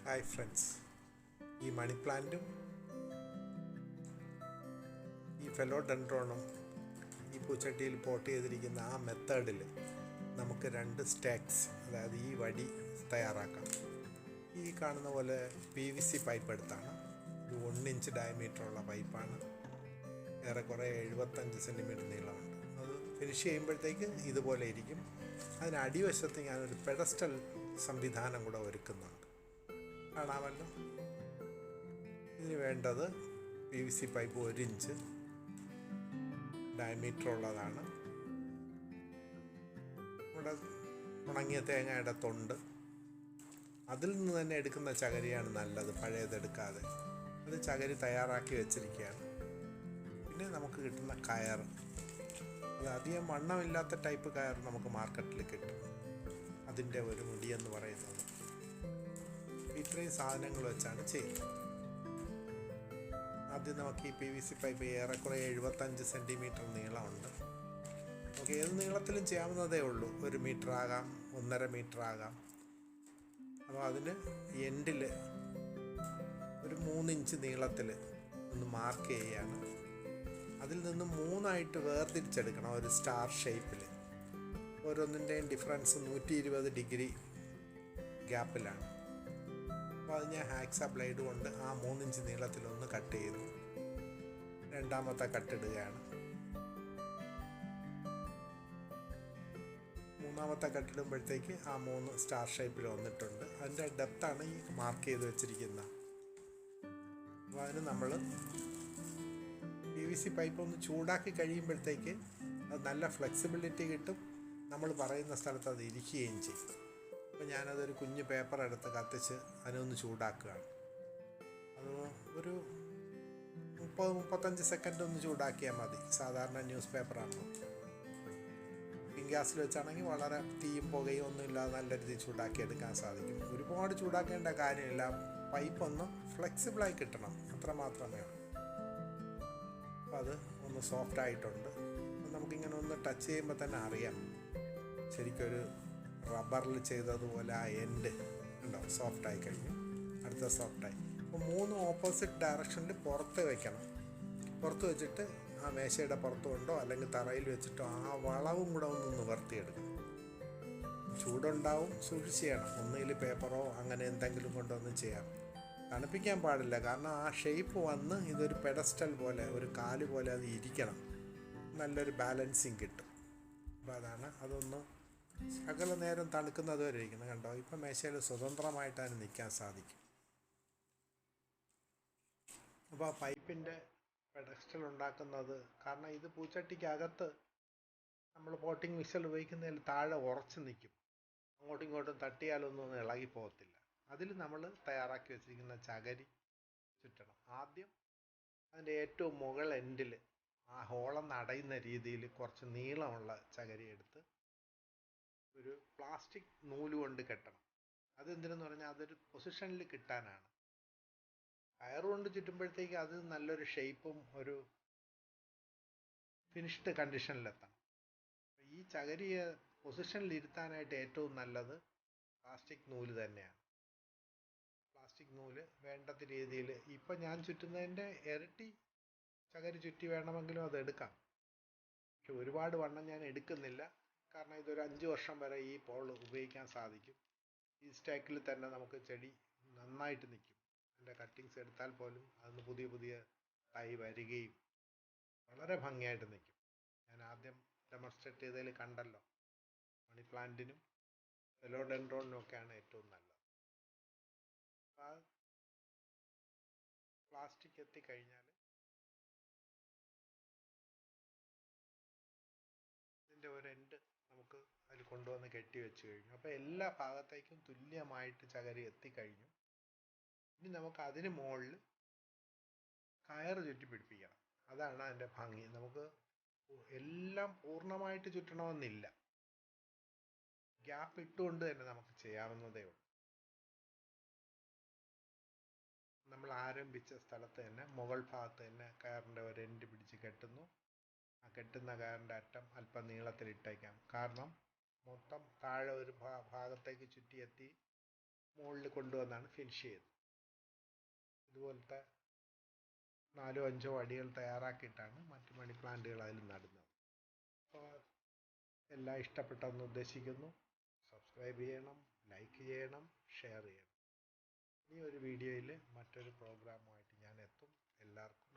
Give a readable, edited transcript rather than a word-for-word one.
Hi friends, ഈ മണി പ്ലാന്റും ഈ ഫെലോഡെൻഡ്രോണും ഈ പൂച്ചട്ടിയിൽ പോട്ട് ചെയ്തിരിക്കുന്ന ആ മെത്തേഡിൽ നമുക്ക് രണ്ട് സ്റ്റാക്സ്, അതായത് ഈ വടി തയ്യാറാക്കാം. ഈ കാണുന്ന പോലെ PVC പൈപ്പ് എടുത്താണ്. ഒരു 1 ഇഞ്ച് ഡയമീറ്ററുള്ള പൈപ്പാണ്. ഏറെക്കുറെ 75 സെൻറ്റിമീറ്റർ നീളമുണ്ട്. അത് ഫിനിഷ് ചെയ്യുമ്പോഴത്തേക്ക് ഇതുപോലെ ഇരിക്കും. അതിന് അടിവശത്ത് ഞാനൊരു പെഡസ്റ്റൽ സംവിധാനം കൂടെ ഒരുക്കുന്നുണ്ട്. കാണാമല്ലോ. ഇതിന് വേണ്ടത് PVC പൈപ്പ് 1 ഇഞ്ച് ഡയമീറ്റർ ഉള്ളതാണ്. ഇവിടെ ഉണങ്ങിയ തേങ്ങയുടെ തൊണ്ട്, അതിൽ നിന്ന് തന്നെ എടുക്കുന്ന ചകരിയാണ് നല്ലത്, പഴയതെടുക്കാതെ. അത് ചകരി തയ്യാറാക്കി വെച്ചിരിക്കുകയാണ്. പിന്നെ നമുക്ക് കിട്ടുന്ന കയർ, അത് അധികം വണ്ണമില്ലാത്ത ടൈപ്പ് കയർ നമുക്ക് മാർക്കറ്റിൽ കിട്ടും. അതിൻ്റെ ഒരു മുടിയെന്ന് പറയുന്നത്. ഇത്രയും സാധനങ്ങൾ വെച്ചാണ് ചെയ്യുന്നത്. ആദ്യം നമുക്ക് ഈ PVC പൈപ്പ് ഏറെക്കുറെ 75 സെൻറ്റിമീറ്റർ നീളമുണ്ട്. നമുക്ക് ഏത് നീളത്തിലും ചെയ്യാവുന്നതേ ഉള്ളൂ. 1 മീറ്റർ ആകാം, 1.5 മീറ്റർ ആകാം. അപ്പോൾ അതിന് എൻഡിൽ ഒരു 3 ഇഞ്ച് നീളത്തിൽ ഒന്ന് മാർക്ക് ചെയ്യുകയാണ്. അതിൽ നിന്ന് 3ആയിട്ട് വേർതിരിച്ചെടുക്കണം, ഒരു സ്റ്റാർ ഷേപ്പിൽ. ഓരോന്നിൻ്റെയും ഡിഫറൻസ് 120 ഡിഗ്രി ഗ്യാപ്പിലാണ്. അപ്പോൾ അത് ഞാൻ ഹാക്സ ബ്ലേഡ് കൊണ്ട് ആ 3 ഇഞ്ച് നീളത്തിലൊന്ന് കട്ട് ചെയ്തു. രണ്ടാമത്തെ കട്ടിടുകയാണ്. മൂന്നാമത്തെ കട്ടിടുമ്പോഴത്തേക്ക് ആ 3 സ്റ്റാർ ഷേപ്പിൽ വന്നിട്ടുണ്ട്. അതിൻ്റെ ഡെപ്താണ് ഈ മാർക്ക് ചെയ്ത് വെച്ചിരിക്കുന്നത്. അപ്പോൾ അതിന് നമ്മൾ PVC പൈപ്പ് ഒന്ന് ചൂടാക്കി കഴിയുമ്പോഴത്തേക്ക് അത് നല്ല ഫ്ലെക്സിബിലിറ്റി കിട്ടും. നമ്മൾ പറയുന്ന സ്ഥലത്ത് അത് ഇരിക്കുകയും ചെയ്യും. അപ്പോൾ ഞാനതൊരു കുഞ്ഞ് പേപ്പർ എടുത്ത് കത്തിച്ച് അതിനൊന്ന് ചൂടാക്കുകയാണ്. അത് ഒരു 30-35 സെക്കൻഡ് ഒന്ന് ചൂടാക്കിയാൽ മതി. സാധാരണ ന്യൂസ് പേപ്പറാണ്. ഗ്യാസിൽ വെച്ചാണെങ്കിൽ വളരെ തീയും പുകയും ഒന്നും ഇല്ലാതെ നല്ല രീതിയിൽ ചൂടാക്കിയെടുക്കാൻ സാധിക്കും. ഒരുപാട് ചൂടാക്കേണ്ട കാര്യമില്ല. പൈപ്പ് ഒന്ന് ഫ്ലെക്സിബിളായി കിട്ടണം, അത്ര മാത്രമേ ഉള്ളൂ. അപ്പോൾ അത് ഒന്ന് സോഫ്റ്റ് ആയിട്ടുണ്ട്. നമുക്കിങ്ങനെ ഒന്ന് ടച്ച് ചെയ്യുമ്പോൾ തന്നെ അറിയാം, ശരിക്കൊരു റബ്ബറിൽ ചെയ്തതുപോലെ ആ എൻഡ് ഉണ്ടോ, സോഫ്റ്റായി കഴിഞ്ഞു. അടുത്ത സോഫ്റ്റായി. അപ്പോൾ 3 ഓപ്പോസിറ്റ് ഡയറക്ഷനിൽ പുറത്ത് വയ്ക്കണം. പുറത്ത് വെച്ചിട്ട് ആ മേശയുടെ പുറത്ത് കൊണ്ടോ അല്ലെങ്കിൽ തറയിൽ വെച്ചിട്ടോ ആ വളവും കൂടെ ഒന്ന് നിവർത്തിയെടുക്കണം. ചൂടുണ്ടാവും, സൂക്ഷിച്ച് ചെയ്യണം. ഒന്നുകിൽ പേപ്പറോ അങ്ങനെ എന്തെങ്കിലും കൊണ്ടൊന്നും ചെയ്യാം. തണുപ്പിക്കാൻ പാടില്ല, കാരണം ആ ഷേപ്പ് വന്ന് ഇതൊരു പെഡസ്റ്റൽ പോലെ, ഒരു കാല് പോലെ അത് ഇരിക്കണം. നല്ലൊരു ബാലൻസിങ് കിട്ടും. അപ്പോൾ അതൊന്ന് സകല നേരം തണുക്കുന്നത് വരെ ഇരിക്കുന്നത് കണ്ടോ. ഇപ്പം മേശയിൽ സ്വതന്ത്രമായിട്ട് അതിന് നിൽക്കാൻ സാധിക്കും. അപ്പോൾ ആ പൈപ്പിൻ്റെ പെഡസ്റ്റൽ ഉണ്ടാക്കുന്നത്, കാരണം ഇത് പൂച്ചട്ടിക്കകത്ത് നമ്മൾ പോട്ടിംഗ് മിക്സർ ഉപയോഗിക്കുന്നതിൽ താഴെ ഉറച്ച് നിൽക്കും. അങ്ങോട്ടും ഇങ്ങോട്ടും തട്ടിയാലൊന്നും ഇളകി പോകത്തില്ല. അതിൽ നമ്മൾ തയ്യാറാക്കി വെച്ചിരിക്കുന്ന ചകരി ചുറ്റണം. ആദ്യം അതിൻ്റെ ഏറ്റവും മുകൾ എൻഡിൽ ആ ഹോളെന്ന് അടയുന്ന രീതിയിൽ കുറച്ച് നീളമുള്ള ചകരി എടുത്ത് ഒരു പ്ലാസ്റ്റിക് നൂല് കൊണ്ട് കെട്ടണം. അതെന്തിനെന്ന് പറഞ്ഞാൽ അതൊരു പൊസിഷനിൽ കിട്ടാനാണ്. കയർ കൊണ്ട് ചുറ്റുമ്പോഴത്തേക്ക് അത് നല്ലൊരു ഷേപ്പും ഒരു ഫിനിഷ്ഡ് കണ്ടീഷനിലെത്തണം. ഈ ചകരിയെ പൊസിഷനിൽ ഇരുത്താനായിട്ട് ഏറ്റവും നല്ലത് പ്ലാസ്റ്റിക് നൂല് തന്നെയാണ്. പ്ലാസ്റ്റിക് നൂല് വേണ്ടത്ത രീതിയിൽ, ഇപ്പം ഞാൻ ചുറ്റുന്നതിൻ്റെ ഇരട്ടി ചകരി ചുറ്റി വേണമെങ്കിലും അത് എടുക്കാം. പക്ഷെ ഒരുപാട് വണ്ണം ഞാൻ എടുക്കുന്നില്ല, കാരണം ഇതൊരു 5 വർഷം വരെ ഈ പോൾ ഉപയോഗിക്കാൻ സാധിക്കും. ഈ സ്റ്റാക്കിൽ തന്നെ നമുക്ക് ചെടി നന്നായിട്ട് നിൽക്കും. അതിൻ്റെ കട്ടിങ്സ് എടുത്താൽ പോലും അതിന് പുതിയ പുതിയ തൈ വരികയും വളരെ ഭംഗിയായിട്ട് നിൽക്കും. ഞാൻ ആദ്യം ഡെമോൺസ്ട്രേറ്റ് ചെയ്തതിൽ കണ്ടല്ലോ, മണി പ്ലാന്റിനും ഫെലോഡെൻഡ്രോണിനും ഒക്കെയാണ് ഏറ്റവും നല്ലത്. ആ പ്ലാസ്റ്റിക് എത്തിക്കഴിഞ്ഞാൽ ഇതിൻ്റെ ഒരു എൻഡ് നമുക്ക് അതിൽ കൊണ്ടുവന്ന് കെട്ടി വെച്ച് കഴിഞ്ഞു. അപ്പോൾ എല്ലാ ഭാഗത്തേക്കും തുല്യമായിട്ട് ചകരി എത്തിക്കഴിഞ്ഞു. ഇനി നമുക്ക് അതിന് മുകളിൽ കയറ് ചുറ്റി പിടിപ്പിക്കണം. അതാണ് അതിൻ്റെ ഭംഗി. നമുക്ക് എല്ലാം പൂർണ്ണമായിട്ട് ചുറ്റണമെന്നില്ല. ഗ്യാപ്പ് ഇട്ടുകൊണ്ട് തന്നെ നമുക്ക് ചെയ്യാവുന്നതേ ഉള്ളൂ. നമ്മൾ ആരംഭിച്ച സ്ഥലത്ത് തന്നെ മുകൾ ഭാഗത്ത് തന്നെ കയറിൻ്റെ ഒരു എൻഡ് പിടിച്ച് കെട്ടുന്നു. ആ കെട്ടുന്ന കയറിൻ്റെ അറ്റം അല്പം നീളത്തിലിട്ടേക്കാം, കാരണം മൊത്തം താഴെ ഒരു ഭാഗത്തേക്ക് ചുറ്റിയെത്തി മുകളിൽ കൊണ്ടുവന്നാണ് ഫിനിഷ് ചെയ്തത്. ഇതുപോലത്തെ 4-5 അടികൾ തയ്യാറാക്കിയിട്ടാണ് മറ്റ് മണി പ്ലാന്റുകൾ അതിൽ നടുന്നത്. അപ്പോൾ എല്ലാം ഇഷ്ടപ്പെട്ടെന്ന് ഉദ്ദേശിക്കുന്നു. സബ്സ്ക്രൈബ് ചെയ്യണം, ലൈക്ക് ചെയ്യണം, ഷെയർ ചെയ്യണം. ഈ ഒരു വീഡിയോയിൽ മറ്റൊരു പ്രോഗ്രാമുമായിട്ട് ഞാൻ എത്തും. എല്ലാവർക്കും